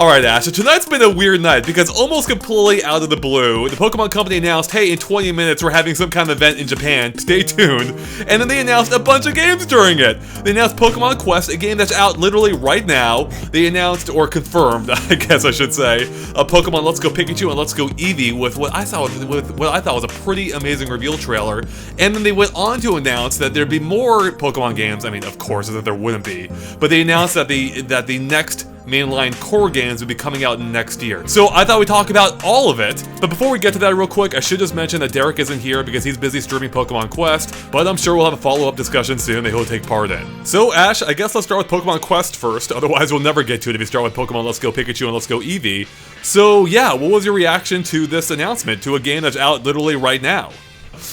Alright, Ash, so tonight's been a weird night because almost completely out of the blue, the Pokemon Company announced, hey, in 20 minutes we're having some kind of event in Japan, stay tuned, and then they announced a bunch of games during it. They announced Pokémon Quest, a game that's out literally right now. They announced, or confirmed, I guess I should say, Pokemon Let's Go Pikachu and Let's Go Eevee with what I thought was a pretty amazing reveal trailer, and then they went on to announce that there'd be more Pokemon games. I mean, of course, as if there wouldn't be, but they announced that the next mainline core games will be coming out next year. So I thought we'd talk about all of it, but before we get to that real quick, I should just mention that Derek isn't here because he's busy streaming Pokemon Quest, but I'm sure we'll have a follow-up discussion soon that he'll take part in. So Ash, I guess let's start with Pokemon Quest first, otherwise we'll never get to it if we start with Pokemon Let's Go Pikachu and Let's Go Eevee. So yeah, what was your reaction to this announcement, to a game that's out literally right now?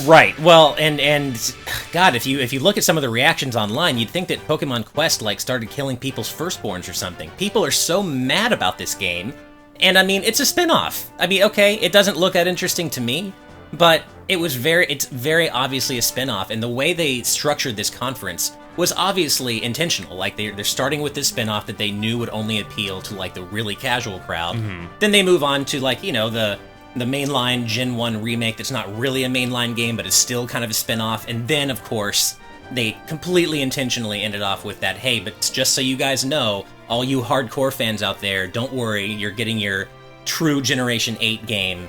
Right. Well, and God, if you look at some of the reactions online, you'd think that Pokemon Quest started killing people's firstborns or something. People are so mad about this game, and I mean, it's a spin-off. I mean, okay, it doesn't look that interesting to me, but it's very obviously a spin-off, and the way they structured this conference was obviously intentional. Like they're starting with this spin-off that they knew would only appeal to like the really casual crowd. Mm-hmm. Then they move on to like, you know, the mainline Gen 1 remake that's not really a mainline game, but is still kind of a spin-off. And then, of course, they completely intentionally ended off with that, hey, but just so you guys know, all you hardcore fans out there, don't worry, you're getting your true Generation 8 game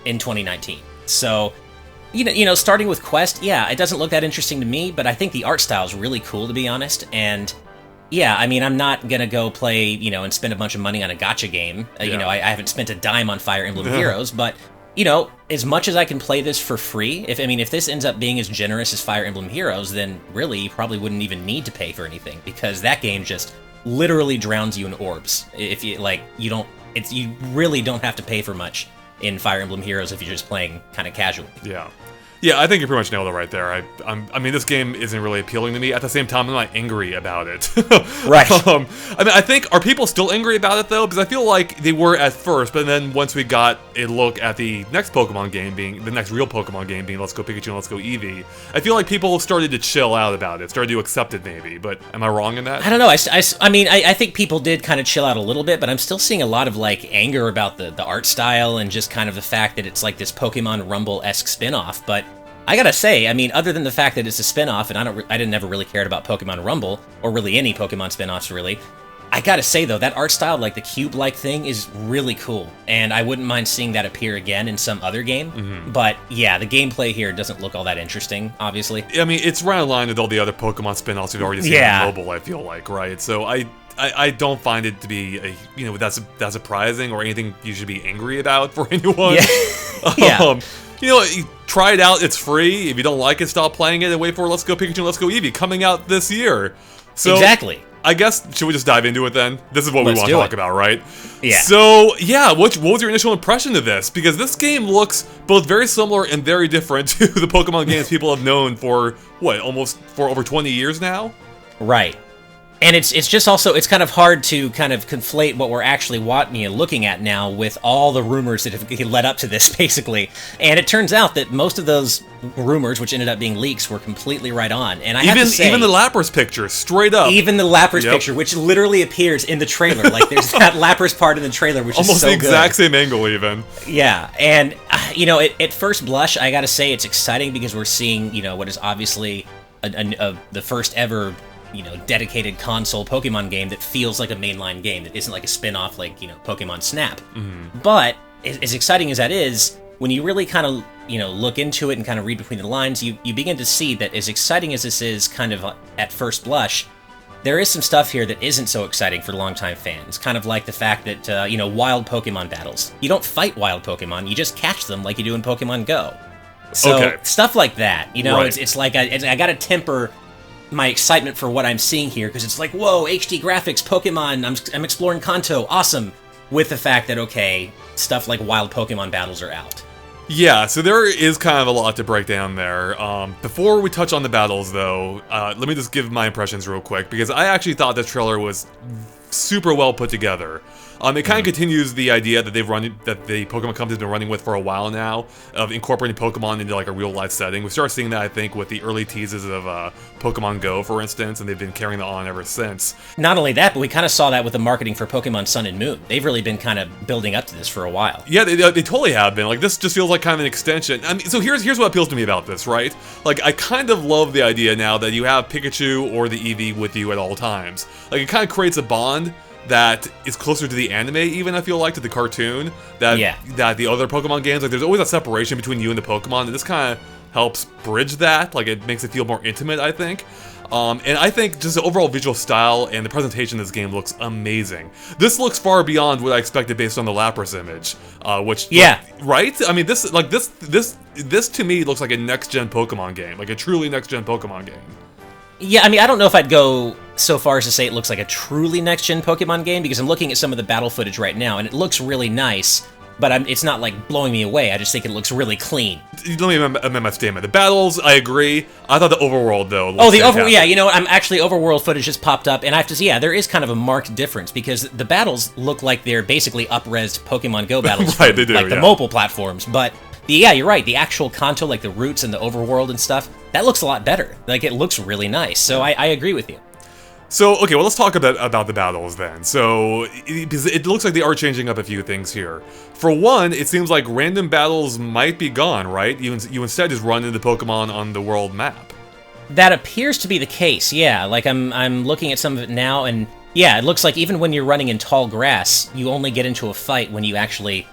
in 2019. So, you know, starting with Quest, yeah, it doesn't look that interesting to me, but I think the art style is really cool, to be honest, and yeah, I mean, I'm not gonna go play, you know, and spend a bunch of money on a gacha game. You know, I haven't spent a dime on Fire Emblem Heroes, but, you know, as much as I can play this for free, if this ends up being as generous as Fire Emblem Heroes, then really, you probably wouldn't even need to pay for anything, because that game just literally drowns you in orbs. If you, you really don't have to pay for much in Fire Emblem Heroes if you're just playing kind of casually. Yeah, I think you pretty much nailed it right there. I mean, this game isn't really appealing to me. At the same time, I'm not angry about it. Right. I mean, I think, are people still angry about it, though? Because I feel like they were at first, but then once we got a look at the next Pokemon game being, the next real Pokemon game being Let's Go Pikachu and Let's Go Eevee, I feel like people started to chill out about it, started to accept it maybe, but am I wrong in that? I don't know. I think people did kind of chill out a little bit, but I'm still seeing a lot of, like, anger about the art style and just kind of the fact that it's like this Pokemon Rumble-esque spin-off, but I gotta say, I mean, other than the fact that it's a spin-off, and I didn't ever really cared about Pokemon Rumble, or really any Pokemon spin-offs, really, I gotta say, though, that art style, like the cube-like thing, is really cool, and I wouldn't mind seeing that appear again in some other game, but yeah, the gameplay here doesn't look all that interesting, obviously. I mean, it's right in line with all the other Pokemon spin-offs we've already seen on mobile, I feel like, right? So I don't find it to be, that's surprising or anything you should be angry about for anyone. Yeah. You know, try it out, it's free. If you don't like it, stop playing it and wait for Let's Go Pikachu and Let's Go Eevee coming out this year. So, exactly. I guess, should we just dive into it then? This is what we want to talk about, right? Yeah. So, yeah, what was your initial impression of this? Because this game looks both very similar and very different to the Pokemon games people have known for, for over 20 years now? Right. And it's just also, it's kind of hard to kind of conflate what we're actually looking at now with all the rumors that have led up to this, basically. And it turns out that most of those rumors, which ended up being leaks, were completely right on. And I have to say, even the Lapras picture, straight up. Even the Lapras picture, which literally appears in the trailer. Like, there's that Lapras part in the trailer, which almost is so the exact good. same angle, even. Yeah, and, at first blush, I gotta say it's exciting because we're seeing, what is obviously the first ever dedicated console Pokemon game that feels like a mainline game, that isn't like a spin-off like, Pokemon Snap. Mm-hmm. But, as exciting as that is, when you really kind of, look into it and kind of read between the lines, you begin to see that as exciting as this is kind of at first blush, there is some stuff here that isn't so exciting for longtime fans. Kind of like the fact that, wild Pokemon battles. You don't fight wild Pokemon, you just catch them like you do in Pokemon Go. So, stuff like that, right. It's like, I gotta temper my excitement for what I'm seeing here, because it's like, whoa, HD graphics, Pokemon, I'm exploring Kanto, awesome, with the fact that, okay, stuff like wild Pokemon battles are out. Yeah, so there is kind of a lot to break down there. Before we touch on the battles, though, let me just give my impressions real quick, because I actually thought this trailer was super well put together. It kind of continues the idea that the Pokemon Company's been running with for a while now, of incorporating Pokemon into like a real life setting. We started seeing that, I think, with the early teases of Pokemon Go, for instance, and they've been carrying that on ever since. Not only that, but we kind of saw that with the marketing for Pokemon Sun and Moon. They've really been kind of building up to this for a while. Yeah, they totally have been. Like, this just feels like kind of an extension. I mean, so here's what appeals to me about this, right? Like, I kind of love the idea now that you have Pikachu or the Eevee with you at all times. Like, it kind of creates a bond that is closer to the anime, even, I feel like, to the cartoon, that the other Pokemon games, like, there's always a separation between you and the Pokemon, and this kind of helps bridge that. Like, it makes it feel more intimate, I think. And I think just the overall visual style and the presentation of this game looks amazing. This looks far beyond what I expected based on the Lapras image, which, right? I mean, this to me looks like a next-gen Pokemon game, like a truly next-gen Pokemon game. Yeah, I mean, I don't know if I'd go so far as to say it looks like a truly next-gen Pokemon game, because I'm looking at some of the battle footage right now, and it looks really nice, but it's not, like, blowing me away. I just think it looks really clean. Let me amend my statement. The battles, I agree. I thought the overworld, though, looks fantastic. Yeah, you know what, overworld footage just popped up, and I have to say, yeah, there is kind of a marked difference, because the battles look like they're basically up-resed Pokemon Go battles right, they do, like the mobile platforms, but... Yeah, you're right. The actual Kanto, like the routes and the overworld and stuff, that looks a lot better. Like, it looks really nice. So I agree with you. So, okay, well, let's talk about the battles then. So, because it looks like they are changing up a few things here. For one, it seems like random battles might be gone, right? You instead just run into Pokemon on the world map. That appears to be the case, yeah. Like, I'm looking at some of it now, and yeah, it looks like even when you're running in tall grass, you only get into a fight when you actually...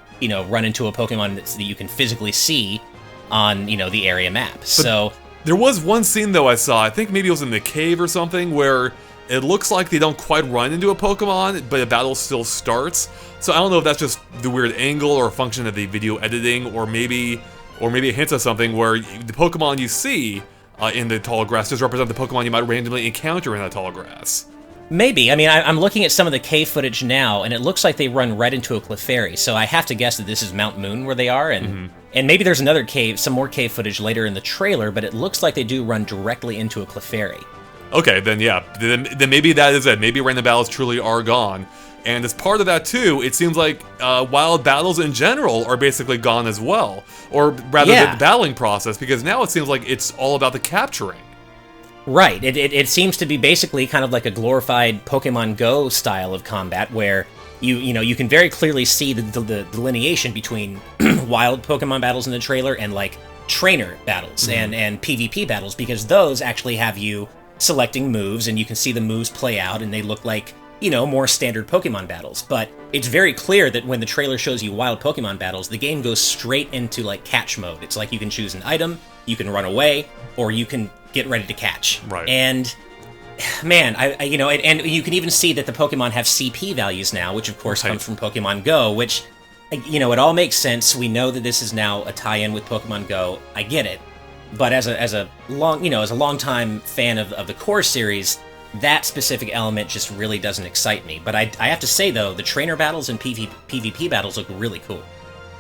run into a Pokemon that you can physically see on, the area map. So there was one scene, though, I saw, I think maybe it was in the cave or something, where it looks like they don't quite run into a Pokemon, but a battle still starts. So I don't know if that's just the weird angle or a function of the video editing, or maybe it hints at something where the Pokemon you see in the tall grass just represent the Pokemon you might randomly encounter in that tall grass. Maybe. I mean, I'm looking at some of the cave footage now, and it looks like they run right into a Clefairy, so I have to guess that this is Mount Moon where they are, and maybe there's some more cave footage later in the trailer, but it looks like they do run directly into a Clefairy. Okay, then yeah, then maybe that is it. Maybe random battles truly are gone. And as part of that, too, it seems like wild battles in general are basically gone as well. Or rather, the battling process, because now it seems like it's all about the capturing. Right. It seems to be basically kind of like a glorified Pokemon Go style of combat, where you can very clearly see the delineation between wild Pokemon battles in the trailer and like trainer battles and PvP battles, because those actually have you selecting moves, and you can see the moves play out, and they look like more standard Pokemon battles. But it's very clear that when the trailer shows you wild Pokemon battles, the game goes straight into like catch mode. It's like you can choose an item, you can run away, or you can get ready to catch. Right. And man, and you can even see that the Pokemon have CP values now, which of course comes from Pokemon Go, which it all makes sense. We know that this is now a tie-in with Pokemon Go. I get it. But as a long-time fan of the core series, that specific element just really doesn't excite me. But I have to say, though, the trainer battles and PvP battles look really cool.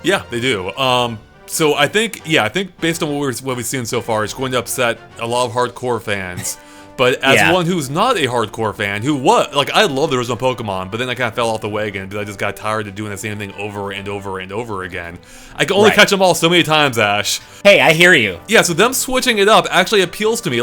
Yeah, they do. So I think based on what we've seen so far, it's going to upset a lot of hardcore fans. But as one who's not a hardcore fan, I love the original Pokemon, but then I kind of fell off the wagon because I just got tired of doing the same thing over and over and over again. I can only catch them all so many times, Ash. Hey, I hear you. Yeah, so them switching it up actually appeals to me.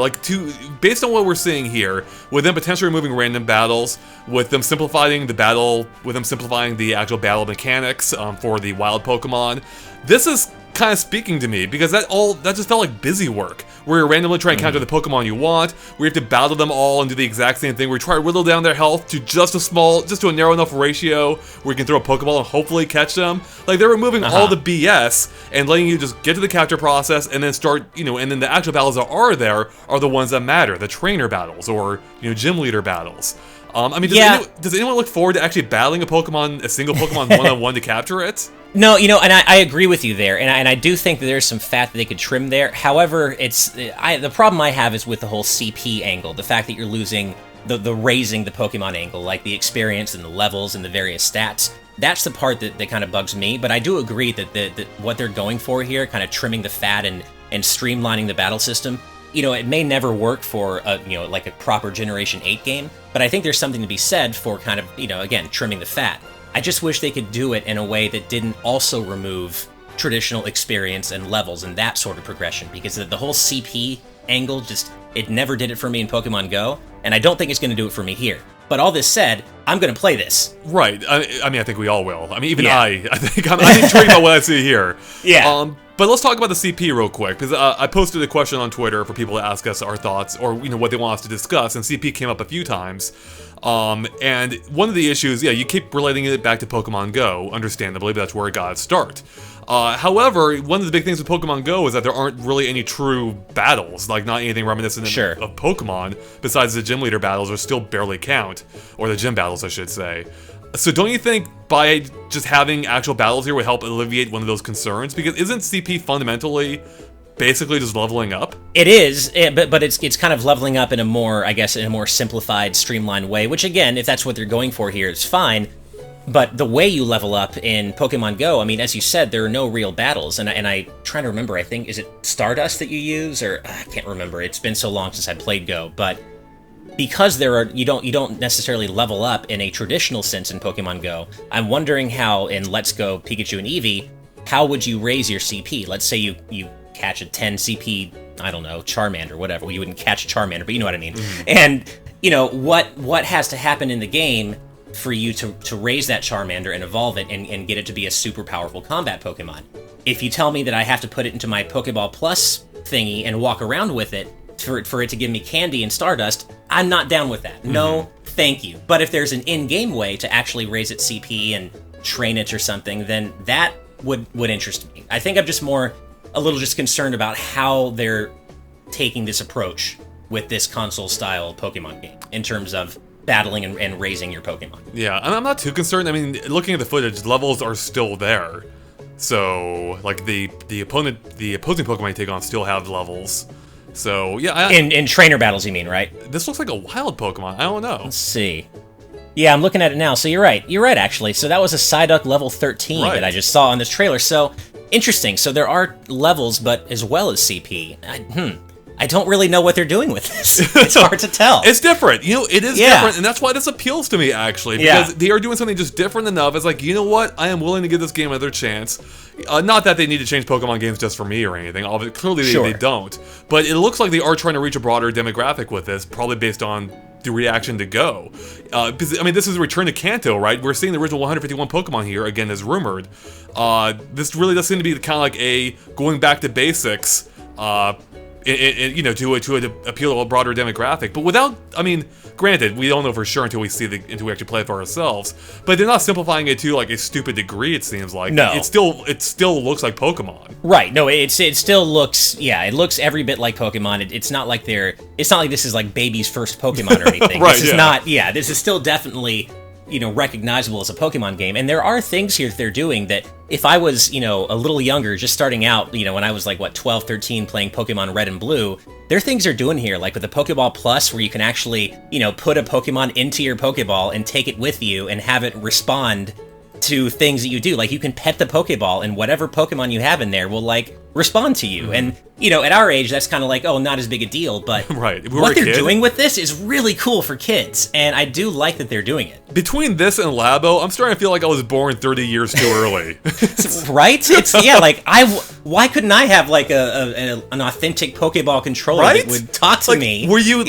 Based on what we're seeing here, with them potentially removing random battles, with them simplifying the battle, with them simplifying the actual battle mechanics for the wild Pokemon, this is kind of speaking to me, because that just felt like busy work, where you're randomly trying to capture the Pokemon you want, where you have to battle them all and do the exact same thing, where you try to whittle down their health to just to a narrow enough ratio where you can throw a Pokeball and hopefully catch them. Like, they're removing all the BS and letting you just get to the capture process and then start, and then the actual battles that are there are the ones that matter, the trainer battles or, gym leader battles. Does anyone look forward to actually battling a single Pokemon one-on-one to capture it? No, and I agree with you there, and I do think that there's some fat that they could trim there. However, the problem I have is with the whole CP angle, the fact that you're losing the raising the Pokemon angle, like the experience and the levels and the various stats. That's the part that kind of bugs me, but I do agree that what they're going for here, kind of trimming the fat and streamlining the battle system, it may never work for like a proper Generation 8 game, but I think there's something to be said for kind of, again, trimming the fat. I just wish they could do it in a way that didn't also remove traditional experience and levels and that sort of progression, because the whole CP angle it never did it for me in Pokemon Go, and I don't think it's going to do it for me here. But all this said, I'm going to play this. Right. I mean, I think we all will. I mean, even I think I'm intrigued by what I see here. Yeah. But let's talk about the CP real quick, because I posted a question on Twitter for people to ask us our thoughts, or what they want us to discuss, and CP came up a few times. And one of the issues, you keep relating it back to Pokemon Go, understandably, but that's where it got its start. However, one of the big things with Pokemon Go is that there aren't really any true battles, like not anything reminiscent of Pokemon, besides the gym leader battles, which still barely count, or the gym battles, I should say. So don't you think by just having actual battles here would help alleviate one of those concerns? Because isn't CP fundamentally basically just leveling up? It is, but it's kind of leveling up in a more simplified, streamlined way, which again, if that's what they're going for here, it's fine. But the way you level up in Pokemon Go, I mean, as you said, there are no real battles, and I trying to remember, I think, is it Stardust that you use, or I can't remember, it's been so long since I played Go, but because you don't necessarily level up in a traditional sense in Pokemon Go, I'm wondering how in Let's Go Pikachu and Eevee, how would you raise your CP? Let's say you catch a 10 CP, I don't know, Charmander, whatever. Well, you wouldn't catch a Charmander, but you know what I mean. Mm-hmm. And, what has to happen in the game for you to raise that Charmander and evolve it and get it to be a super powerful combat Pokemon? If you tell me that I have to put it into my Pokeball Plus thingy and walk around with it for it to give me candy and Stardust, I'm not down with that. Mm-hmm. No, thank you. But if there's an in-game way to actually raise its CP and train it or something, then that would interest me. I think I'm just a little concerned about how they're taking this approach with this console-style Pokemon game in terms of battling and raising your Pokemon. Yeah, I'm not too concerned. I mean, looking at the footage, levels are still there. So, like, the opposing Pokemon you take on still have levels. So, yeah. In trainer battles, you mean, right? This looks like a wild Pokemon. I don't know. Let's see. Yeah, I'm looking at it now. So you're right. You're right, actually. So that was a Psyduck level 13 that I just saw on this trailer. So, interesting. So there are levels, but as well as CP. I don't really know what they're doing with this. It's hard to tell. It's different. It is different, and that's why this appeals to me, actually. Because they are doing something just different enough. It's like, you know what? I am willing to give this game another chance. Not that they need to change Pokemon games just for me or anything. Clearly, they don't. But it looks like they are trying to reach a broader demographic with this, probably based on the reaction to Go. Because, I mean, this is a return to Kanto, right? We're seeing the original 151 Pokemon here, again, as rumored. This really does seem to be kind of like a going back to basics, to appeal to a broader demographic, but without, I mean, granted, we don't know for sure until we actually play it for ourselves, but they're not simplifying it to like a stupid degree, it seems like. No. It still looks like Pokemon. Right, no, it still looks, it looks every bit like Pokemon. It's not like this is like baby's first Pokemon or anything. Right, this is still definitely, recognizable as a Pokemon game. And there are things here that they're doing that if I was, a little younger, just starting out, when I was like, 12, 13, playing Pokemon Red and Blue, there are things they're doing here, like with the Pokeball Plus, where you can actually, put a Pokemon into your Pokeball and take it with you and have it respond to things that you do. Like, you can pet the Pokeball, and whatever Pokemon you have in there will, respond to you. And, at our age, that's kind of like, oh, not as big a deal, but right. What they're doing with this is really cool for kids, and I do like that they're doing it. Between this and Labo, I'm starting to feel like I was born 30 years too early. Right? Why couldn't I have, an authentic Pokeball controller that would talk to me? Were you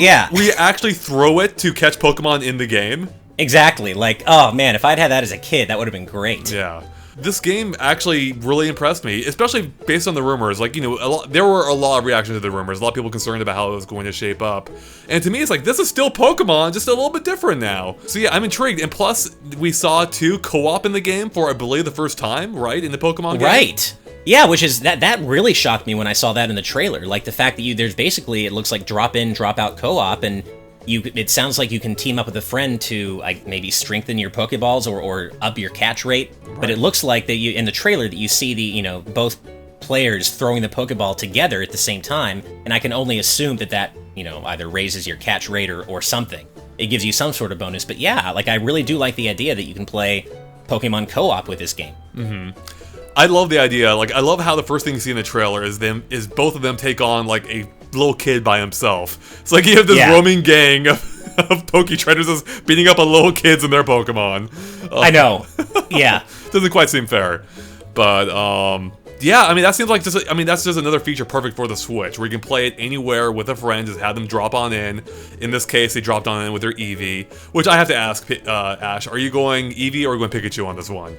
actually throw it to catch Pokemon in the game? Exactly. Oh man, if I'd had that as a kid, that would have been great. Yeah. This game actually really impressed me, especially based on the rumors. There were a lot of reactions to the rumors. A lot of people concerned about how it was going to shape up. And to me, it's like, this is still Pokemon, just a little bit different now. So yeah, I'm intrigued. And plus, we saw, too, co-op in the game for, I believe, the first time, right? In the Pokemon game? Right. Yeah, which is, that really shocked me when I saw that in the trailer. Like, the fact that there's basically, it looks like drop-in, drop-out co-op, and it sounds like you can team up with a friend to maybe strengthen your Pokeballs or up your catch rate. Right. But it looks like that in the trailer that you see the both players throwing the Pokeball together at the same time, and I can only assume that either raises your catch rate or something. It gives you some sort of bonus. But yeah, I really do like the idea that you can play Pokemon co-op with this game. Mm-hmm. I love the idea. I love how the first thing you see in the trailer is both of them take on a little kid by himself. It's like you have this roaming gang of Poke Trainers just beating up on little kids and their Pokemon. I know. Yeah. Doesn't quite seem fair. But, yeah, I mean, that seems like that's just another feature perfect for the Switch, where you can play it anywhere with a friend, just have them drop on in. In this case, they dropped on in with their Eevee, which I have to ask, Ash, are you going Eevee or are you going Pikachu on this one?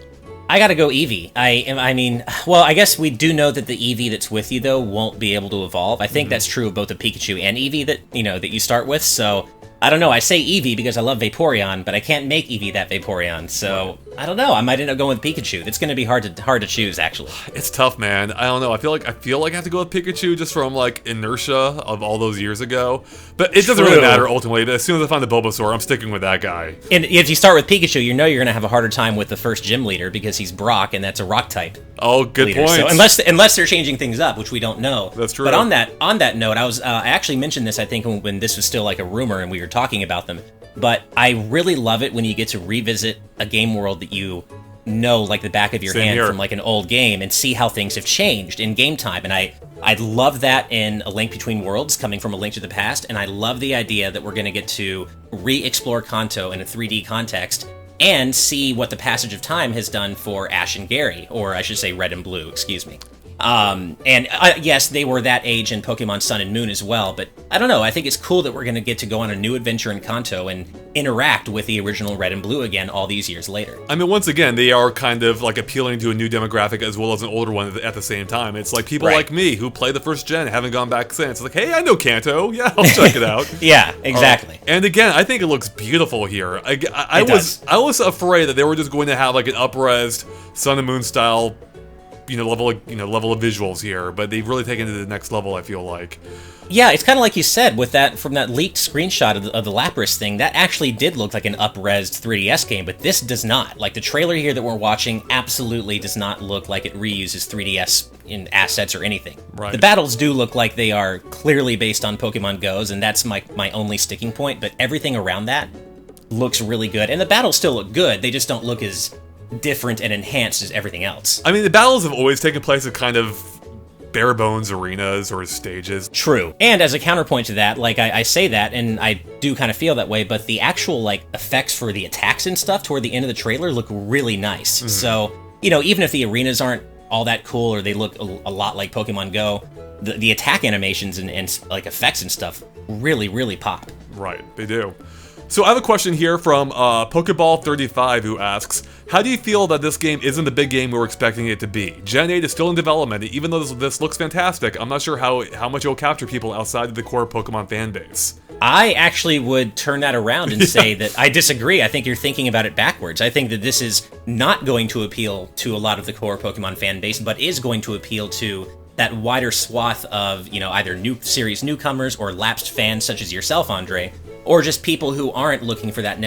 I gotta go Eevee. I mean, well, I guess we do know that the Eevee that's with you, though, won't be able to evolve. I think that's true of both the Pikachu and Eevee that you start with, so I don't know. I say Eevee because I love Vaporeon, but I can't make Eevee that Vaporeon, so I don't know. I might end up going with Pikachu. It's going to be hard to choose, actually. It's tough, man. I don't know. I feel like I have to go with Pikachu just from like inertia of all those years ago. But it doesn't really matter ultimately. But as soon as I find the Bulbasaur, I'm sticking with that guy. And if you start with Pikachu, you know you're going to have a harder time with the first gym leader because he's Brock, and that's a Rock type. Oh, good point. So unless they're changing things up, which we don't know. That's true. But on that note, I actually mentioned this, I think, when this was still like a rumor and we were talking about them. But I really love it when you get to revisit a game world that you know like the back of your hand from like an old game and see how things have changed in game time. And I love that in A Link Between Worlds, coming from A Link to the Past, and I love the idea that we're going to get to re-explore Kanto in a 3D context and see what the passage of time has done for Ash and Gary, or I should say Red and Blue, excuse me. Yes, they were that age in Pokemon Sun and Moon as well, but I don't know, I think it's cool that we're going to get to go on a new adventure in Kanto and interact with the original Red and Blue again all these years later. I mean, once again, they are kind of like appealing to a new demographic as well as an older one at the same time. It's like people like me who play the first gen, haven't gone back since. It's like, hey, I know Kanto, yeah, I'll check it out. Yeah, exactly. And again, I think it looks beautiful here. I was afraid that they were just going to have like an up-resed Sun and Moon style level of visuals here, but they've really taken it to the next level, I feel like. Yeah, it's kind of like you said, with that from that leaked screenshot of the Lapras thing, that actually did look like an up-resed 3DS game, but this does not. Like, the trailer here that we're watching absolutely does not look like it reuses 3DS in assets or anything. Right. The battles do look like they are clearly based on Pokemon Go's, and that's my only sticking point, but everything around that looks really good. And the battles still look good, they just don't look as different and enhanced as everything else. I mean, the battles have always taken place at kind of bare bones arenas or stages. True. And as a counterpoint to that, like I say that, and I do kind of feel that way, but the actual like effects for the attacks and stuff toward the end of the trailer look really nice. Mm-hmm. So, even if the arenas aren't all that cool or they look a lot like Pokemon Go, the attack animations and like effects and stuff really, really pop. Right, they do. So I have a question here from Pokeball35 who asks, how do you feel that this game isn't the big game we were expecting it to be? Gen 8 is still in development, and even though this looks fantastic, I'm not sure how much it will capture people outside of the core Pokemon fan base. I actually would turn that around and say that I disagree. I think you're thinking about it backwards. I think that this is not going to appeal to a lot of the core Pokemon fan base, but is going to appeal to that wider swath of, either new series newcomers or lapsed fans such as yourself, Andre, or just people who aren't looking for that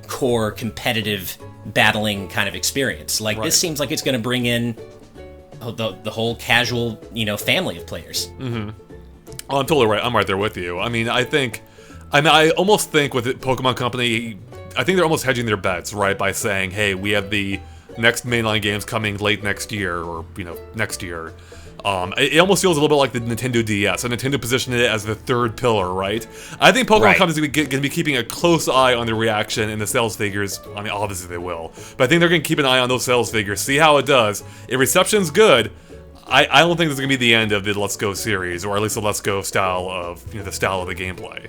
core competitive battling kind of experience. Like, This seems like it's going to bring in the whole casual, family of players. Mm-hmm. Oh, I'm totally right. I'm right there with you. I mean, I almost think with the Pokemon Company, I think they're almost hedging their bets, right, by saying, hey, we have the next mainline games coming late next year, or, next year. It almost feels a little bit like the Nintendo DS, and Nintendo positioned it as the third pillar, right? I think Pokemon Company is going to be keeping a close eye on the reaction and the sales figures. I mean, obviously they will, but I think they're going to keep an eye on those sales figures, see how it does. If reception's good, I don't think this is going to be the end of the Let's Go series, or at least the Let's Go style of the style of the gameplay.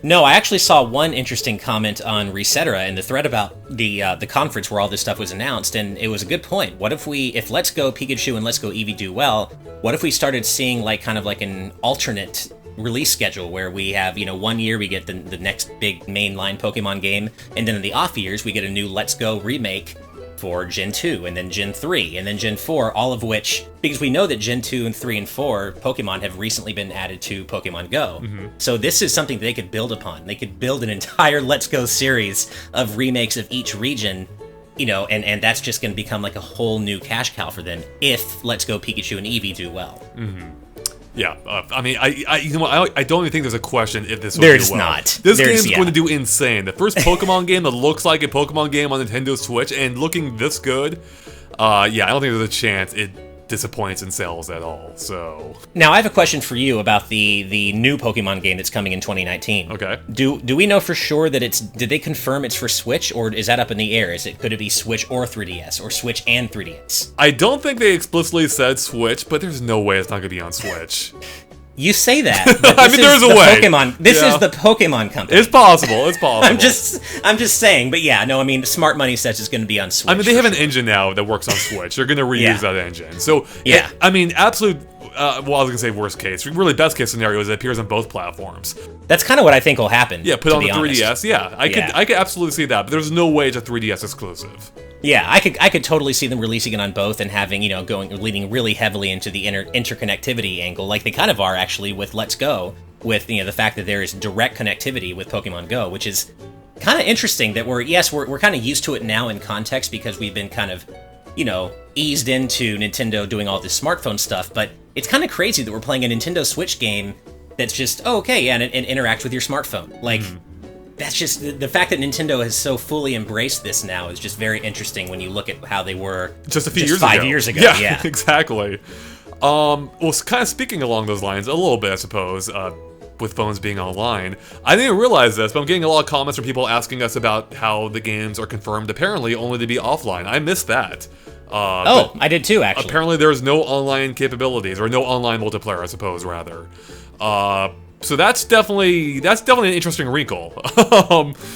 No, I actually saw one interesting comment on Resetera in the thread about the conference where all this stuff was announced, and it was a good point. What if Let's Go Pikachu and Let's Go Eevee do well, what if we started seeing kind of like an alternate release schedule where we have, 1 year we get the next big mainline Pokemon game, and then in the off years we get a new Let's Go remake for Gen 2, and then Gen 3, and then Gen 4, all of which, because we know that Gen 2 and 3 and 4 Pokemon have recently been added to Pokemon Go. Mm-hmm. So this is something they could build upon. They could build an entire Let's Go series of remakes of each region, and that's just going to become like a whole new cash cow for them if Let's Go Pikachu and Eevee do well. Mm-hmm. Yeah, I mean, I don't even think there's a question if this will There's do well. not. This game's going to do insane. The first Pokemon game that looks like a Pokemon game on Nintendo Switch and looking this good, I don't think there's a chance it disappoints in sales at all. So now I have a question for you about the new Pokemon game that's coming in 2019. Okay. Do we know for sure that did they confirm it's for Switch, or is that up in the air? Could it be Switch or 3DS, or Switch and 3DS? I don't think they explicitly said Switch, but there's no way it's not going to be on Switch. You say that. But I mean, there's a way. This is the Pokemon company. It's possible. It's possible. I'm just saying. But yeah, no, I mean, Smart Money says it's going to be on Switch. I mean, they have an engine now that works on Switch. They're going to reuse that engine. So, yeah. I mean, absolute, well, I was going to say worst case. Really, best case scenario is it appears on both platforms. That's kind of what I think will happen. Yeah, put on the 3DS. Yeah, I could absolutely see that. But there's no way it's a 3DS exclusive. Yeah, I could totally see them releasing it on both and having, leaning really heavily into the interconnectivity angle, like they kind of are actually with Let's Go, with the fact that there is direct connectivity with Pokemon Go, which is kind of interesting. That we're kind of used to it now in context because we've been kind of, eased into Nintendo doing all this smartphone stuff. But it's kind of crazy that we're playing a Nintendo Switch game that's just and interact with your smartphone, like. That's just the fact that Nintendo has so fully embraced this now is just very interesting when you look at how they were just a few years 5 ago. years ago. Yeah, exactly. Well, kind of speaking along those lines, a little bit, I suppose, with phones being online. I didn't realize this, but I'm getting a lot of comments from people asking us about how the games are confirmed, apparently, only to be offline. I missed that. I did too, actually. Apparently, there's no online capabilities, or no online multiplayer, I suppose, rather. So that's definitely an interesting wrinkle.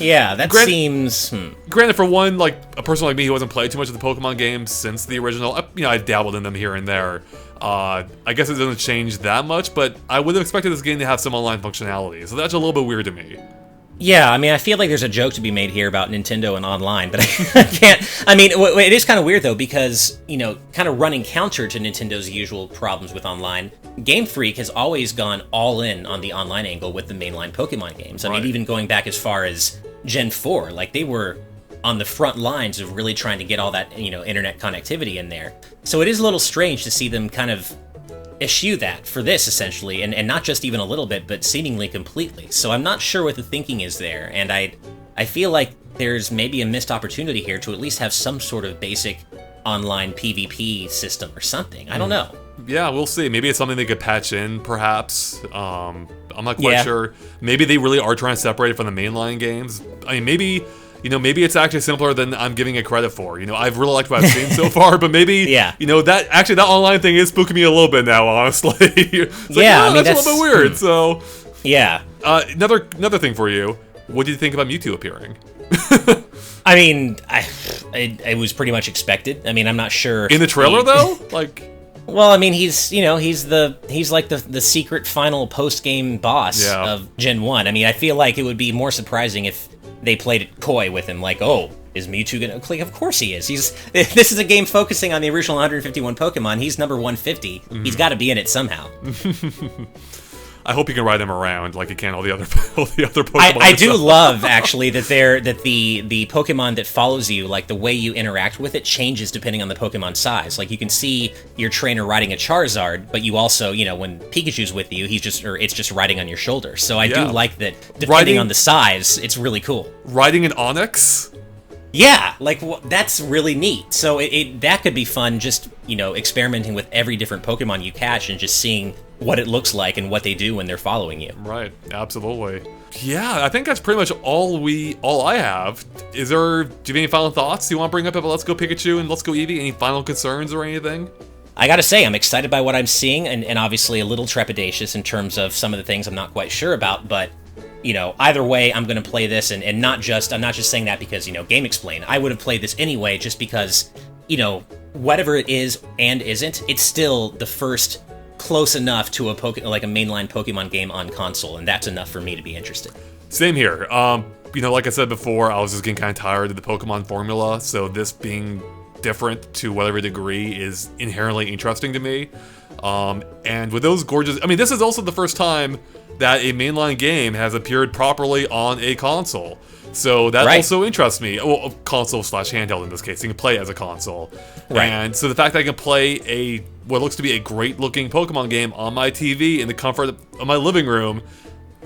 Yeah, that seems. Granted, for one, like a person like me who hasn't played too much of the Pokemon games since the original, I've dabbled in them here and there. I guess it doesn't change that much, but I would have expected this game to have some online functionality. So that's a little bit weird to me. Yeah, I mean, I feel like there's a joke to be made here about Nintendo and online, but I can't. I mean, it is kind of weird, though, because, kind of running counter to Nintendo's usual problems with online, Game Freak has always gone all in on the online angle with the mainline Pokemon games. I mean, even going back as far as Gen 4, like, they were on the front lines of really trying to get all that, internet connectivity in there. So it is a little strange to see them kind of eschew that for this, essentially, and not just even a little bit, but seemingly completely. So I'm not sure what the thinking is there, and I feel like there's maybe a missed opportunity here to at least have some sort of basic online PvP system or something. I don't know. Yeah, we'll see. Maybe it's something they could patch in, perhaps. I'm not quite sure. Maybe they really are trying to separate it from the mainline games. I mean, maybe it's actually simpler than I'm giving it credit for. I've really liked what I've seen so far, but maybe, that online thing is spooking me a little bit now, honestly. I mean, that's a little bit weird, so. Yeah. Another thing for you. What did you think about Mewtwo appearing? I mean, it was pretty much expected. I mean, I'm not sure. In the trailer, though? Well, I mean, he's like the secret final post-game boss of Gen 1. I mean, I feel like it would be more surprising if they played it coy with him, like, oh, is Mewtwo gonna click? Of course he is. This is a game focusing on the original 151 Pokemon. He's number 150. He's got to be in it somehow. I hope you can ride him around like you can all the other Pokemon. I do love actually that the Pokemon that follows you, like the way you interact with it, changes depending on the Pokemon size. Like you can see your trainer riding a Charizard, but you also, when Pikachu's with you, it's just riding on your shoulder. So I do like that. Depending on the size, it's really cool. Riding an Onix. Yeah, like that's really neat. So that could be fun, just experimenting with every different Pokemon you catch and just seeing what it looks like and what they do when they're following you. Right, absolutely. Yeah, I think that's pretty much all I have. Do you have any final thoughts you want to bring up about Let's Go Pikachu and Let's Go Eevee? Any final concerns or anything? I gotta say, I'm excited by what I'm seeing, and obviously a little trepidatious in terms of some of the things I'm not quite sure about, but either way, I'm going to play this, and I'm not just saying that because, GameXplain. I would have played this anyway just because, whatever it is and isn't, it's still the first close enough to a mainline Pokemon game on console, and that's enough for me to be interested. Same here. Like I said before, I was just getting kind of tired of the Pokemon formula, so this being different to whatever degree is inherently interesting to me. And with those gorgeous... I mean, this is also the first time that a mainline game has appeared properly on a console. So that also interests me. Well, console/handheld in this case. You can play it as a console. Right. And so the fact that I can play what looks to be a great-looking Pokemon game on my TV in the comfort of my living room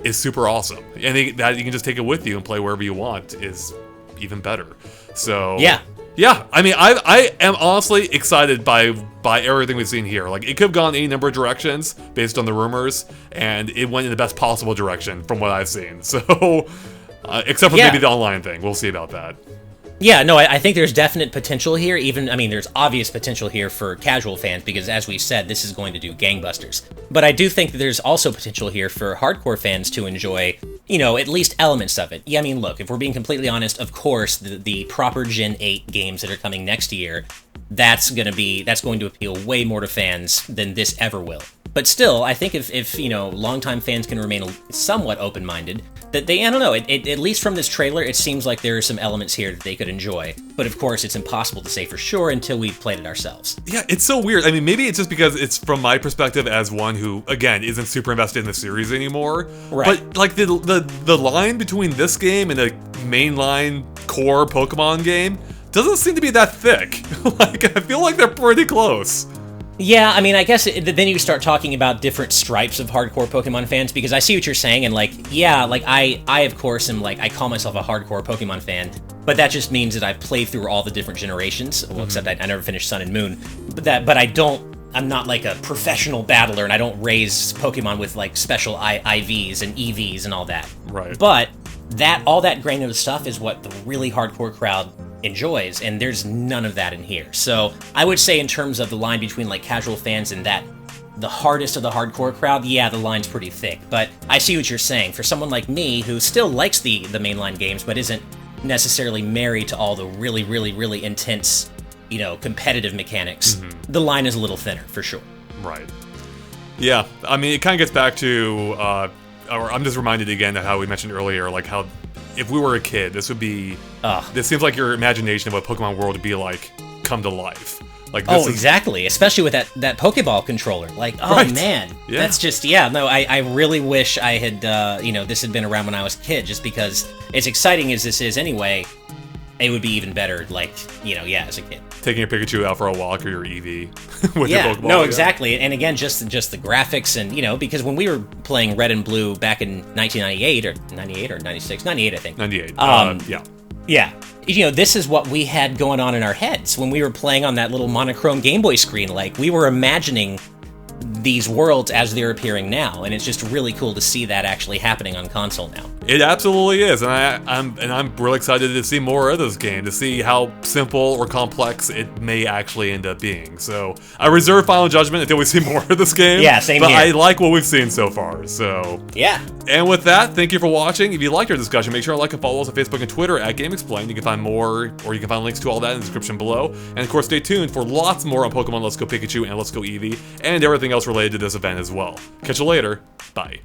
is super awesome. And that you can just take it with you and play wherever you want is even better. So... Yeah, I mean, I am honestly excited by everything we've seen here. Like, it could have gone any number of directions based on the rumors, and it went in the best possible direction from what I've seen. So, except for maybe the online thing. We'll see about that. Yeah, no, I think there's definite potential here. There's obvious potential here for casual fans, because as we said, this is going to do gangbusters. But I do think that there's also potential here for hardcore fans to enjoy, at least elements of it. Yeah, I mean, look, if we're being completely honest, of course, the proper Gen 8 games that are coming next year, that's going to appeal way more to fans than this ever will. But still, I think if longtime fans can remain somewhat open-minded, that I don't know, at least from this trailer, it seems like there are some elements here that they could enjoy. But of course, it's impossible to say for sure until we've played it ourselves. Yeah, it's so weird. I mean, maybe it's just because it's from my perspective as one who, again, isn't super invested in the series anymore. Right. But, like, the line between this game and a mainline core Pokemon game doesn't seem to be that thick. Like, I feel like they're pretty close. Yeah, I mean, I guess then you start talking about different stripes of hardcore Pokemon fans, because I see what you're saying, and I of course am I call myself a hardcore Pokemon fan, but that just means that I've played through all the different generations, well, except I never finished Sun and Moon, but I'm not like a professional battler, and I don't raise Pokemon with like special IVs and EVs and all that. Right. But all that granular stuff is what the really hardcore crowd enjoys, and there's none of that in here. So I would say in terms of the line between like casual fans and the hardest of the hardcore crowd, yeah, the line's pretty thick. But I see what you're saying. For someone like me who still likes the mainline games but isn't necessarily married to all the really, really, really intense, competitive mechanics, the line is a little thinner for sure. Right. Yeah, I mean, it kind of gets back to, or I'm just reminded again of how we mentioned earlier, like how if we were a kid, this would be. This seems like your imagination of what Pokemon World would be like come to life. Like this exactly. Especially with that Pokeball controller. Like, right. Man, yeah. That's just No, I really wish I had this had been around when I was a kid. Just because as exciting as this is anyway, it would be even better. Like as a kid. Taking your Pikachu out for a walk or your Eevee with your Pokeball. No, exactly. And again, just the graphics and, because when we were playing Red and Blue back in 1998 or 98 or 96, 98, I think. 98. Yeah. Yeah. This is what we had going on in our heads when we were playing on that little monochrome Game Boy screen. Like, we were imagining these worlds as they're appearing now, and it's just really cool to see that actually happening on console now. It absolutely is, and I'm really excited to see more of this game, to see how simple or complex it may actually end up being. So I reserve final judgment until we see more of this game. Yeah, same here. But I like what we've seen so far. So yeah. And with that, thank you for watching. If you liked our discussion, make sure to like and follow us on Facebook and Twitter at GameXplain. You can find more, or you can find links to all that in the description below. And of course, stay tuned for lots more on Pokemon Let's Go Pikachu and Let's Go Eevee, and everything else related to this event as well. Catch you later. Bye.